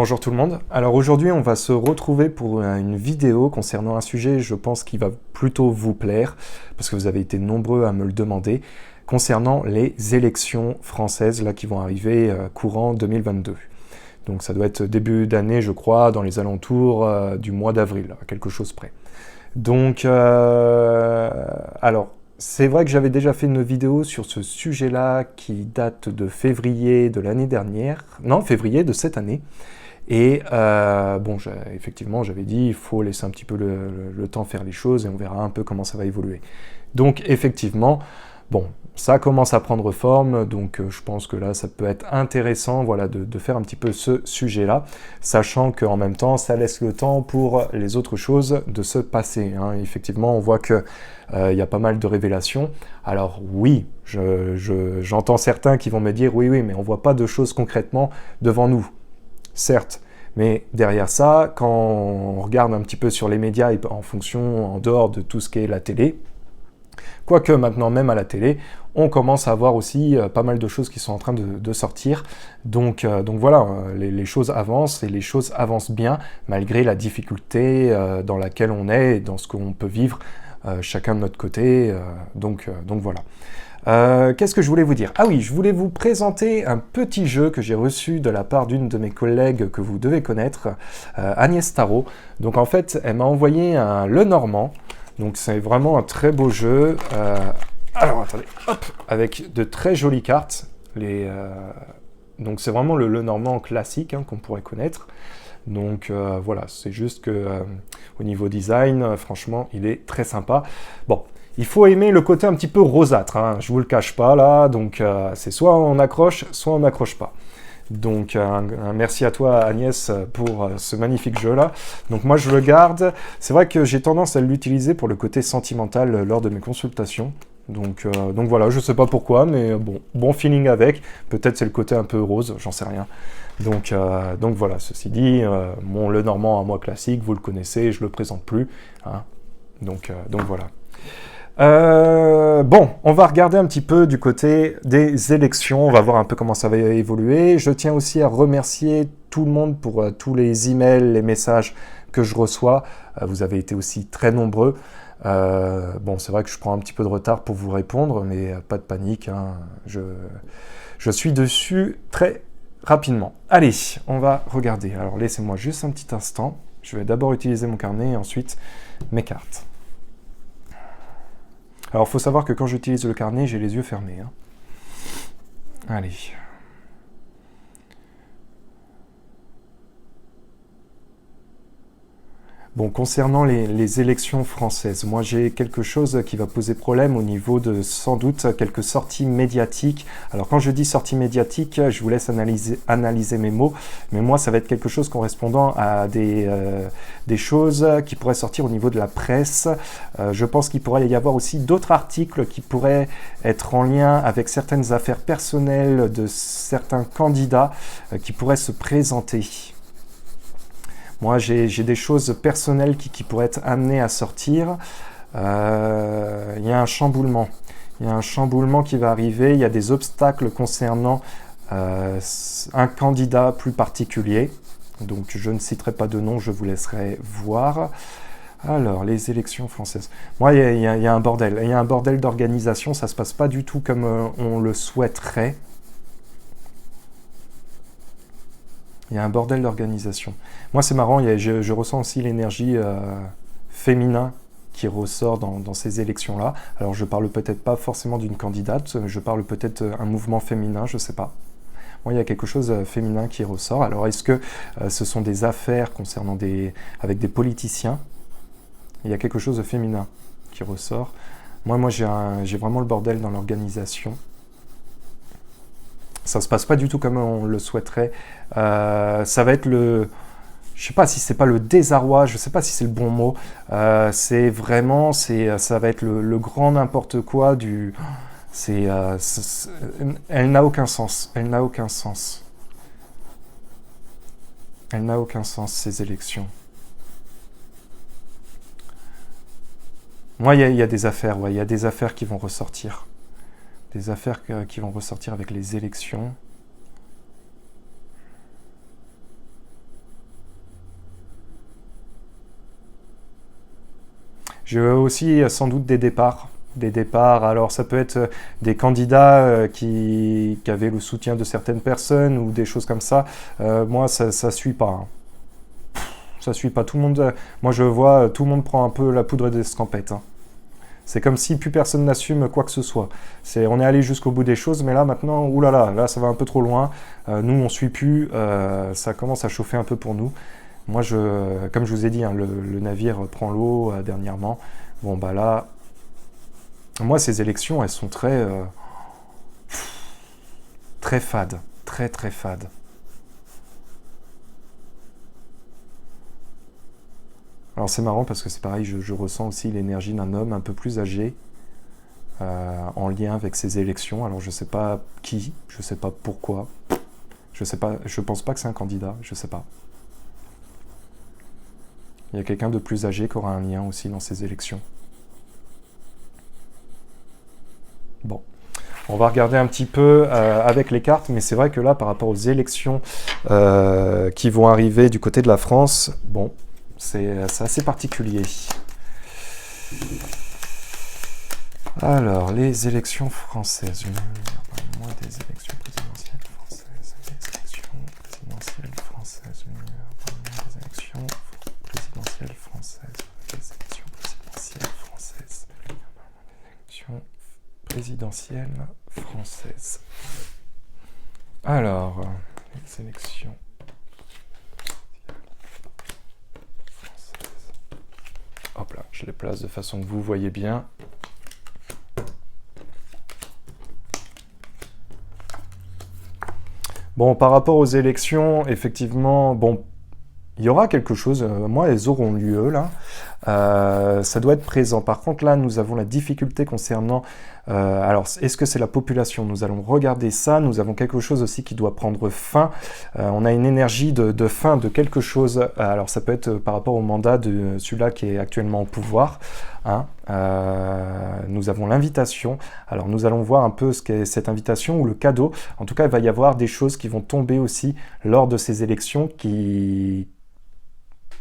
Bonjour tout le monde. Alors aujourd'hui, on va se retrouver pour une vidéo concernant un sujet, je pense, qui va plutôt vous plaire, parce que vous avez été nombreux à me le demander, concernant les élections françaises là, qui vont arriver courant 2022. Donc ça doit être début d'année, je crois, dans les alentours du mois d'avril, à quelque chose près. Donc, alors, c'est vrai que j'avais déjà fait une vidéo sur ce sujet-là qui date de février de l'année dernière, non, février de cette année. Et bon, effectivement, j'avais dit, il faut laisser un petit peu le temps faire les choses et on verra un peu comment ça va évoluer. Donc, effectivement, bon, ça commence à prendre forme, donc je pense que là, ça peut être intéressant voilà, de faire un petit peu ce sujet-là, sachant qu'en même temps, ça laisse le temps pour les autres choses de se passer. Hein. Effectivement, on voit qu'il y a pas mal de révélations. Alors oui, j'entends certains qui vont me dire, oui, mais on ne voit pas de choses concrètement devant nous. Certes, mais derrière ça, quand on regarde un petit peu sur les médias et en fonction, en dehors de tout ce qui est la télé, quoique maintenant même à la télé, on commence à voir aussi pas mal de choses qui sont en train de sortir. Donc voilà, les choses avancent et les choses avancent bien malgré la difficulté dans laquelle on est et dans ce qu'on peut vivre chacun de notre côté. Donc voilà. Qu'est-ce que je voulais vous dire? Ah oui, je voulais vous présenter un petit jeu que j'ai reçu de la part d'une de mes collègues que vous devez connaître, Agnès Tarot. Donc en fait, elle m'a envoyé un Lenormand. Donc c'est vraiment un très beau jeu. Alors attendez, hop, avec de très jolies cartes. Donc c'est vraiment le Lenormand classique hein, qu'on pourrait connaître. Donc voilà, c'est juste que au niveau design, franchement, il est très sympa. Bon. Il faut aimer le côté un petit peu rosâtre, hein, je vous le cache pas là, donc c'est soit on accroche, soit on n'accroche pas. Donc un merci à toi Agnès pour ce magnifique jeu là. Donc moi je le garde, c'est vrai que j'ai tendance à l'utiliser pour le côté sentimental lors de mes consultations. Donc voilà, je sais pas pourquoi, mais bon feeling avec, peut-être c'est le côté un peu rose, j'en sais rien. Donc voilà, ceci dit, mon Lenormand à moi classique, vous le connaissez, je le présente plus. Hein. Donc voilà. Bon, on va regarder un petit peu du côté des élections, on va voir un peu comment ça va évoluer. Je tiens aussi à remercier tout le monde pour tous les emails, les messages que je reçois. Vous avez été aussi très nombreux. Bon, c'est vrai que je prends un petit peu de retard pour vous répondre, mais pas de panique. Hein. Je suis dessus très rapidement. Allez, on va regarder. Alors, laissez-moi juste un petit instant. Je vais d'abord utiliser mon carnet et ensuite mes cartes. Alors, il faut savoir que quand j'utilise le carnet, j'ai les yeux fermés. Hein. Allez. Bon, concernant les élections françaises, moi j'ai quelque chose qui va poser problème au niveau de, sans doute, quelques sorties médiatiques. Alors quand je dis sorties médiatiques, je vous laisse analyser mes mots, mais moi ça va être quelque chose correspondant à des choses qui pourraient sortir au niveau de la presse. Je pense qu'il pourrait y avoir aussi d'autres articles qui pourraient être en lien avec certaines affaires personnelles de certains candidats qui pourraient se présenter. Moi, j'ai des choses personnelles qui pourraient être amenées à sortir. Il y a un chamboulement. Il y a un chamboulement qui va arriver. Il y a des obstacles concernant un candidat plus particulier. Donc, je ne citerai pas de nom, je vous laisserai voir. Alors, les élections françaises. Moi, il y a un bordel. Il y a un bordel d'organisation. Ça ne se passe pas du tout comme on le souhaiterait. Il y a un bordel d'organisation. Moi, c'est marrant, je ressens aussi l'énergie féminin qui ressort dans ces élections-là. Alors, je parle peut-être pas forcément d'une candidate, je parle peut-être un mouvement féminin, je sais pas. Moi, il y a quelque chose féminin qui ressort. Alors, est-ce que ce sont des affaires concernant avec des politiciens? Il y a quelque chose de féminin qui ressort. Moi, j'ai vraiment le bordel dans l'organisation. Ça se passe pas du tout comme on le souhaiterait. Ça va être je sais pas si c'est pas le désarroi, je sais pas si c'est le bon mot. C'est vraiment, ça va être le grand n'importe quoi elle n'a aucun sens. Elle n'a aucun sens. Elle n'a aucun sens ces élections. Moi, il y a des affaires, ouais, il y a des affaires qui vont ressortir. Des affaires qui vont ressortir avec les élections. J'ai aussi sans doute des départs. Des départs, alors ça peut être des candidats qui avaient le soutien de certaines personnes ou des choses comme ça. Moi, ça suit pas. Hein. Ça suit pas. Tout le monde, moi je vois, tout le monde prend un peu la poudre d'escampette. Hein. C'est comme si plus personne n'assume quoi que ce soit. On est allé jusqu'au bout des choses, mais là maintenant, oulala, là ça va un peu trop loin. Nous on suit plus, ça commence à chauffer un peu pour nous. Moi, comme je vous ai dit, hein, le navire prend l'eau dernièrement. Bon bah là, moi ces élections, elles sont très fades, très fades. Alors c'est marrant parce que c'est pareil, je ressens aussi l'énergie d'un homme un peu plus âgé en lien avec ces élections. Alors je sais pas qui, je sais pas pourquoi, je sais pas, je pense pas que c'est un candidat, je sais pas. Il y a quelqu'un de plus âgé qui aura un lien aussi dans ces élections. Bon, on va regarder un petit peu avec les cartes, mais c'est vrai que là, par rapport aux élections qui vont arriver du côté de la France, bon, c'est assez particulier. Alors, les élections françaises. Moi, des élections présidentielles françaises. Les élections présidentielles françaises. Les élections présidentielles françaises. Les élections présidentielles françaises. Les élections présidentielles françaises. Alors, les élections. Hop là, je les place de façon que vous voyez bien. Bon, par rapport aux élections, effectivement, bon, il y aura quelque chose. Moi, elles auront lieu, là. Ça doit être présent. Par contre, là, nous avons la difficulté concernant... alors, est-ce que c'est la population? Nous allons regarder ça. Nous avons quelque chose aussi qui doit prendre fin. On a une énergie de fin de quelque chose. Alors, ça peut être par rapport au mandat de celui-là qui est actuellement au pouvoir. Hein. Nous avons l'invitation. Alors, nous allons voir un peu ce qu'est cette invitation ou le cadeau. En tout cas, il va y avoir des choses qui vont tomber aussi lors de ces élections qui...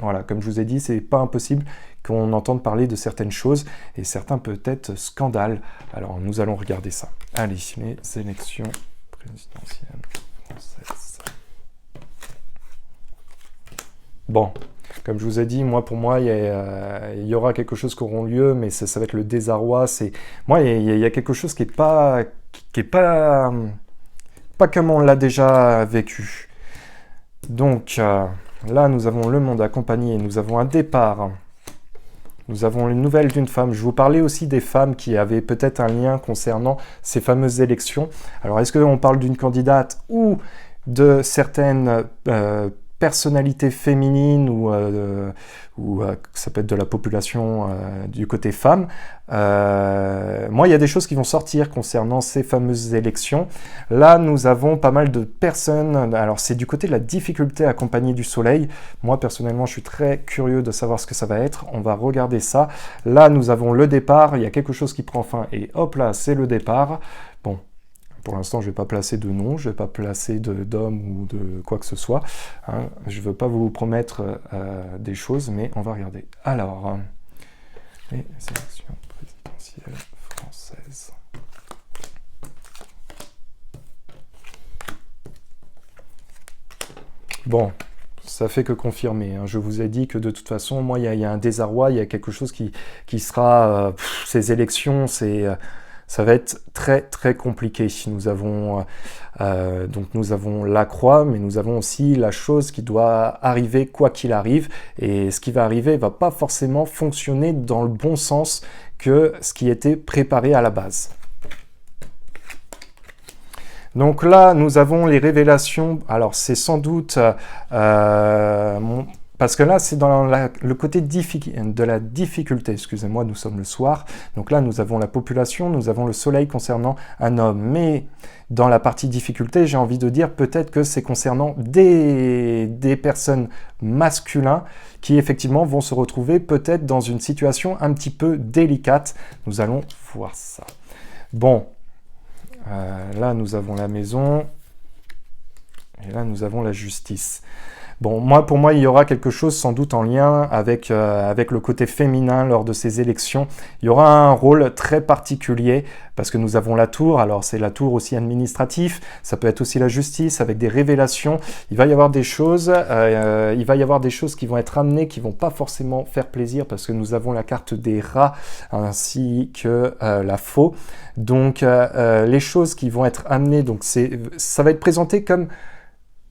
Voilà, comme je vous ai dit, c'est pas impossible qu'on entende parler de certaines choses et certains peut-être scandales. Alors, nous allons regarder ça. Allez, les élections présidentielles françaises. Bon, comme je vous ai dit, moi, pour moi, il y aura quelque chose qui aura lieu, mais ça va être le désarroi. Moi, il y a quelque chose qui est pas comme on l'a déjà vécu. Donc... là, nous avons le monde accompagné, nous avons un départ, nous avons une nouvelle d'une femme. Je vous parlais aussi des femmes qui avaient peut-être un lien concernant ces fameuses élections. Alors, est-ce qu'on parle d'une candidate ou de certaines personnalités féminines ou ça peut être de la population du côté femme. Moi, il y a des choses qui vont sortir concernant ces fameuses élections. Là, nous avons pas mal de personnes. Alors, c'est du côté de la difficulté accompagnée du soleil. Moi, personnellement, je suis très curieux de savoir ce que ça va être. On va regarder ça. Là, nous avons le départ. Il y a quelque chose qui prend fin et hop là, c'est le départ. Bon. Pour l'instant, je ne vais pas placer de nom, je ne vais pas placer d'homme ou de quoi que ce soit. Hein. Je ne veux pas vous promettre des choses, mais on va regarder. Alors, les élections présidentielles françaises. Bon, ça fait que confirmer. Hein. Je vous ai dit que de toute façon, moi, il y a un désarroi, il y a quelque chose qui sera... ces élections, ça va être très compliqué. Nous avons la croix, mais nous avons aussi la chose qui doit arriver quoi qu'il arrive. Et ce qui va arriver ne va pas forcément fonctionner dans le bon sens que ce qui était préparé à la base. Donc là, nous avons les révélations. Alors, c'est sans doute... parce que là, c'est dans le côté de la difficulté. Excusez-moi, nous sommes le soir. Donc là, nous avons la population, nous avons le soleil concernant un homme. Mais dans la partie difficulté, j'ai envie de dire peut-être que c'est concernant des personnes masculines qui effectivement vont se retrouver peut-être dans une situation un petit peu délicate. Nous allons voir ça. Bon, là, nous avons la maison. Et là, nous avons la justice. Bon, pour moi, il y aura quelque chose sans doute en lien avec, avec le côté féminin lors de ces élections. Il y aura un rôle très particulier parce que nous avons la tour. Alors, c'est la tour aussi administrative. Ça peut être aussi la justice avec des révélations. Il va y avoir des choses, qui vont être amenées, qui vont pas forcément faire plaisir parce que nous avons la carte des rats ainsi que la faux. Donc, les choses qui vont être amenées, donc ça va être présenté comme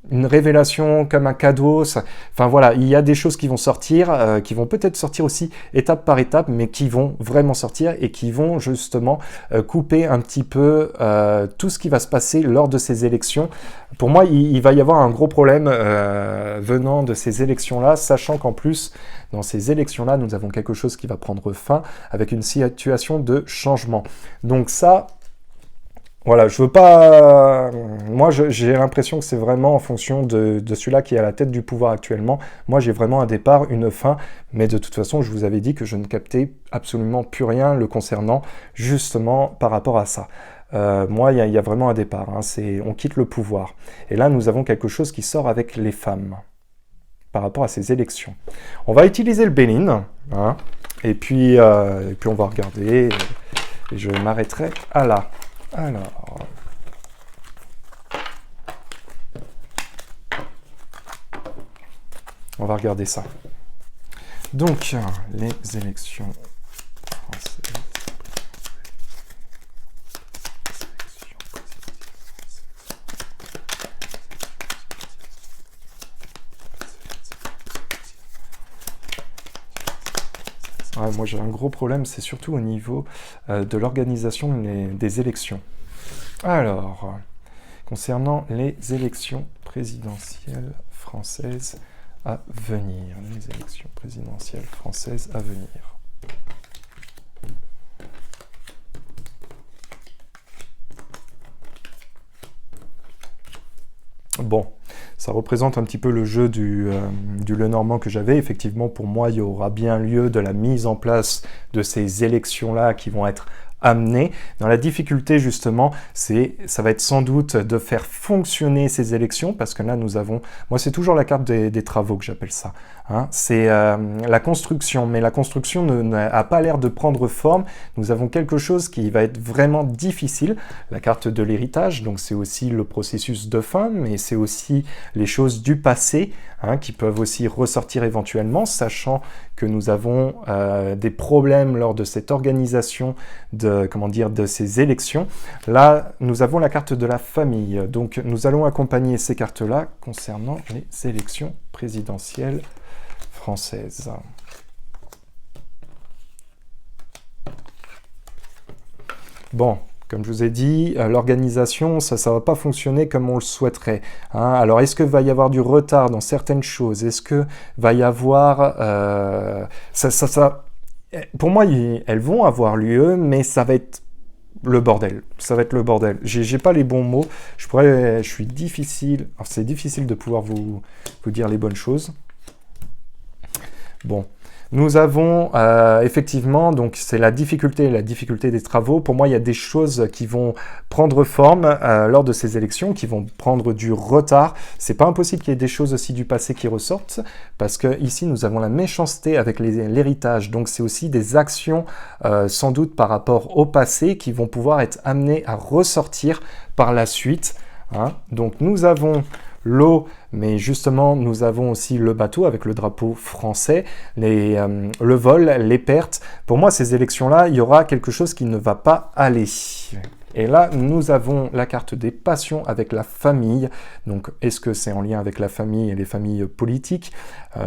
une révélation, comme un cadeau. Enfin voilà, il y a des choses qui vont sortir, qui vont peut-être sortir aussi étape par étape, mais qui vont vraiment sortir et qui vont justement couper un petit peu tout ce qui va se passer lors de ces élections. Pour moi, il va y avoir un gros problème venant de ces élections-là, sachant qu'en plus, dans ces élections-là, nous avons quelque chose qui va prendre fin avec une situation de changement. Donc ça... Voilà, je veux pas... Moi, j'ai l'impression que c'est vraiment en fonction de celui-là qui est à la tête du pouvoir actuellement. Moi, j'ai vraiment un départ, une fin, mais de toute façon, je vous avais dit que je ne captais absolument plus rien le concernant, justement par rapport à ça. Moi, il y a vraiment un départ, hein, on quitte le pouvoir. Et là, nous avons quelque chose qui sort avec les femmes, par rapport à ces élections. On va utiliser le Bénin, hein, et puis on va regarder, et je m'arrêterai à là. Alors, on va regarder ça. Donc, les élections françaises. Ouais, moi j'ai un gros problème, c'est surtout au niveau de l'organisation des élections. Alors, concernant les élections présidentielles françaises à venir. Les élections présidentielles françaises à venir. Bon, ça représente un petit peu le jeu du Lenormand que j'avais. Effectivement, pour moi, il y aura bien lieu de la mise en place de ces élections-là qui vont être amenées. Dans la difficulté, justement, ça va être sans doute de faire fonctionner ces élections, parce que là, nous avons... Moi, c'est toujours la carte des travaux que j'appelle ça. Hein. C'est la construction, mais la construction n'a pas l'air de prendre forme. Nous avons quelque chose qui va être vraiment difficile. La carte de l'héritage, donc c'est aussi le processus de fin, mais c'est aussi les choses du passé, hein, qui peuvent aussi ressortir éventuellement, sachant que nous avons des problèmes lors de cette organisation de ces élections. Là, nous avons la carte de la famille. Donc, nous allons accompagner ces cartes-là concernant les élections présidentielles françaises. Bon, comme je vous ai dit, l'organisation, ça ne va pas fonctionner comme on le souhaiterait. Hein. Alors, est-ce qu'il va y avoir du retard dans certaines choses? Est-ce qu'il va y avoir... pour moi, elles vont avoir lieu, mais ça va être le bordel. Ça va être le bordel. J'ai pas les bons mots. Je suis difficile... C'est difficile de pouvoir vous dire les bonnes choses. Bon. Nous avons effectivement, donc c'est la difficulté des travaux. Pour moi, il y a des choses qui vont prendre forme lors de ces élections, qui vont prendre du retard. C'est pas impossible qu'il y ait des choses aussi du passé qui ressortent, parce que ici nous avons la méchanceté avec l'héritage. Donc c'est aussi des actions sans doute par rapport au passé qui vont pouvoir être amenées à ressortir par la suite. Hein. Donc nous avons l'eau, mais justement, nous avons aussi le bateau avec le drapeau français, le vol, les pertes. Pour moi, ces élections-là, il y aura quelque chose qui ne va pas aller. Et là, nous avons la carte des passions avec la famille. Donc, est-ce que c'est en lien avec la famille et les familles politiques?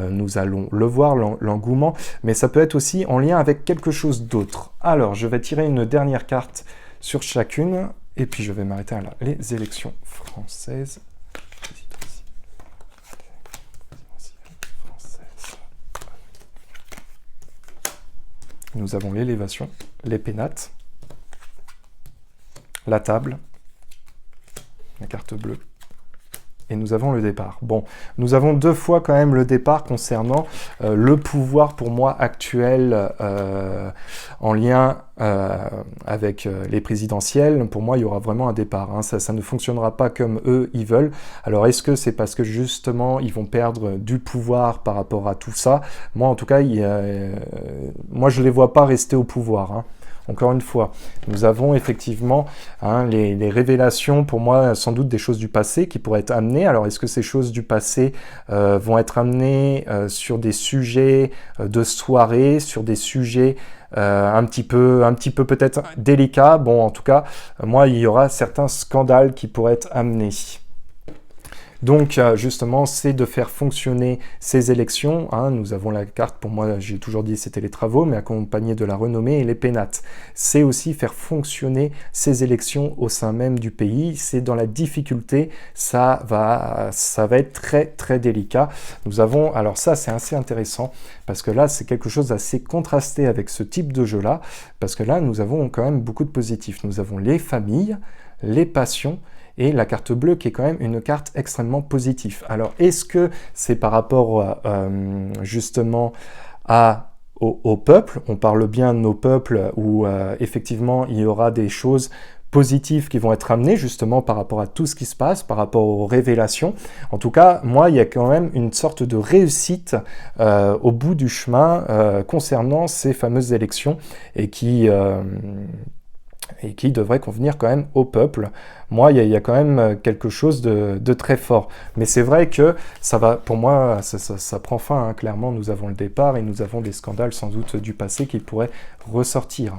Nous allons le voir, l'engouement. Mais ça peut être aussi en lien avec quelque chose d'autre. Alors, je vais tirer une dernière carte sur chacune. Et puis, je vais m'arrêter à là. Les élections françaises. Nous avons l'élévation, les pénates, la table, la carte bleue, et nous avons le départ. Bon, nous avons 2 fois quand même le départ concernant le pouvoir pour moi actuel en lien avec les présidentielles. Pour moi, il y aura vraiment un départ. Hein. Ça ne fonctionnera pas comme eux, ils veulent. Alors, est-ce que c'est parce que justement, ils vont perdre du pouvoir par rapport à tout ça? Moi, en tout cas, moi, je ne les vois pas rester au pouvoir. Hein. Encore une fois, nous avons effectivement les révélations, pour moi, sans doute des choses du passé qui pourraient être amenées. Alors, est-ce que ces choses du passé vont être amenées sur des sujets de soirée, sur des sujets un petit peu peut-être délicats? Bon, en tout cas, moi, il y aura certains scandales qui pourraient être amenés. Donc, justement, c'est de faire fonctionner ces élections. Hein. Nous avons la carte, pour moi, j'ai toujours dit c'était les travaux, mais accompagnée de la renommée et les pénates. C'est aussi faire fonctionner ces élections au sein même du pays. C'est dans la difficulté, ça va être très, très délicat. Nous avons, alors ça, c'est assez intéressant, parce que là, c'est quelque chose d'assez contrasté avec ce type de jeu-là, parce que là, nous avons quand même beaucoup de positifs. Nous avons les familles, les passions, et la carte bleue qui est quand même une carte extrêmement positive. Alors, est-ce que c'est par rapport justement au peuple? On parle bien de nos peuples où effectivement il y aura des choses positives qui vont être amenées justement par rapport à tout ce qui se passe, par rapport aux révélations. En tout cas, moi, il y a quand même une sorte de réussite au bout du chemin concernant ces fameuses élections et qui devrait convenir quand même au peuple. Moi, il y a quand même quelque chose de très fort. Mais c'est vrai que ça va, pour moi, ça prend fin. Hein. Clairement, nous avons le départ et nous avons des scandales sans doute du passé qui pourraient ressortir.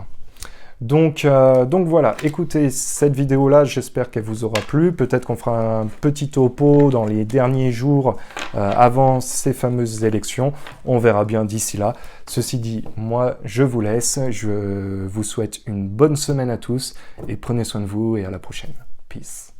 Donc voilà, écoutez, cette vidéo-là, j'espère qu'elle vous aura plu. Peut-être qu'on fera un petit topo dans les derniers jours avant ces fameuses élections. On verra bien d'ici là. Ceci dit, moi, je vous laisse. Je vous souhaite une bonne semaine à tous et prenez soin de vous et à la prochaine. Peace.